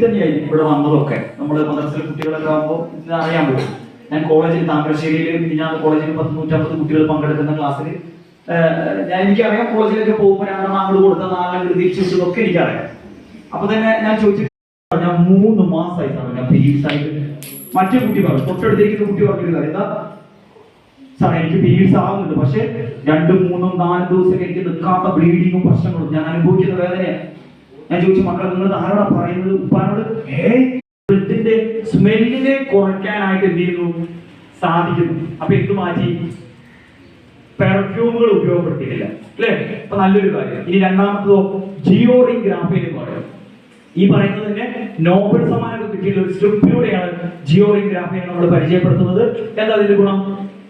തന്നെയായിരിക്കും ഇവിടെ വന്നതൊക്കെ. നമ്മൾ മദ്രസയിലെ കുട്ടികളൊക്കെ ആകുമ്പോൾ ഇത് അറിയാൻ പറ്റും. ഞാൻ കോളേജിൽ താമരശ്ശേരിയിൽ ഞാൻ കോളേജിൽ 150 കുട്ടികൾ പങ്കെടുക്കുന്ന ക്ലാസ്സിൽ എനിക്കറിയാം. കോളേജിലൊക്കെ പോകുമ്പോൾ 2 അങ്ങോട്ട് കൊടുത്ത 4 തിരിച്ചു വിട്ടതൊക്കെ എനിക്കറിയാം. അപ്പൊ തന്നെ ഞാൻ ചോദിച്ചിട്ട് ഞാൻ 3 മാസമായിട്ടാണ് ഞാൻ പീരീഡ്സ് ആയിട്ട്. മറ്റേ കുട്ടി പറഞ്ഞു, തൊട്ടടുത്തേക്ക് കുട്ടി പറഞ്ഞിരുന്നത് എന്താ സാറേ എനിക്ക് പീരീഡ്സ് ആവുന്നുണ്ട്, പക്ഷെ 2, 3, 4 ദിവസം എനിക്ക് നിൽക്കാത്ത ബ്ലീഡിങ്ങും പ്രശ്നങ്ങളും ഞാൻ അനുഭവിക്കുന്ന വേദനയാണ്. ഞാൻ ചോദിച്ചു, മക്കളെ നിങ്ങൾ ആരോടാ പറയുന്നത്? ഉപ്പാനോട്. ബ്ലഡിന്റെ സ്മെല്ലിനെ കുറയ്ക്കാനായിട്ട് എന്ത് ചെയ്യുന്നു സാധിക്കുന്നു. അപ്പൊ എന്ത് മാറ്റി? പെർഫ്യൂമുകൾ ഉപയോഗപ്പെടുത്തിയിട്ടില്ല അല്ലേ? അപ്പൊ നല്ലൊരു കാര്യം. ഇനി രണ്ടാമത്തതോ ജിയോറിംഗ് ഗ്രാഫിൻ എന്ന് പറയും. ഈ പറയുന്നത് തന്നെ നോബൽ സമ്മാനം കിട്ടിയിട്ടുള്ള ഒരു സ്ട്രിപ്പിലൂടെയാണ് ജിയോറിംഗ് ഗ്രാഫിനെ നമ്മൾ പരിചയപ്പെടുത്തുന്നത്. എന്താ അതിന്റെ ഗുണം?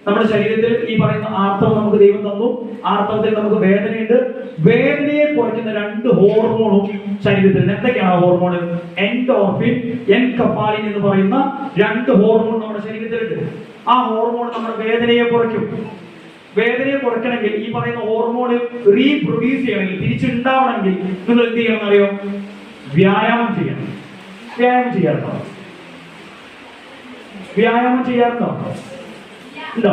നമ്മുടെ ശരീരത്തിൽ ഈ പറയുന്ന ആർത്തവം നമുക്ക് ദൈവം തന്നു. ആർത്തവത്തിൽ നമുക്ക് വേദനയുണ്ട്. വേദനയെ കുറയ്ക്കുന്ന 2 ഹോർമോണും ശരീരത്തിൽ. എന്തൊക്കെയാണ് ഹോർമോൺ? എൻഡോർഫിൻ, എൻകഫാലിൻ എന്ന് പറയുന്ന 2 ഹോർമോൺ നമ്മുടെ ശരീരത്തിലുണ്ട്. ആ ഹോർമോൺ നമ്മുടെ വേദനയെ കുറയ്ക്കും. വേദനയെ കുറയ്ക്കണമെങ്കിൽ ഈ പറയുന്ന ഹോർമോൺ റീപ്രൊഡ്യൂസ് ചെയ്യണമെങ്കിൽ, തിരിച്ചുണ്ടാവണമെങ്കിൽ നിങ്ങൾ എന്ത് ചെയ്യണം അറിയോ? വ്യായാമം ചെയ്യണം. വ്യായാമം ചെയ്യാറുണ്ടോ? വ്യായാമം ചെയ്യാറുണ്ടോ? ഉണ്ടോ?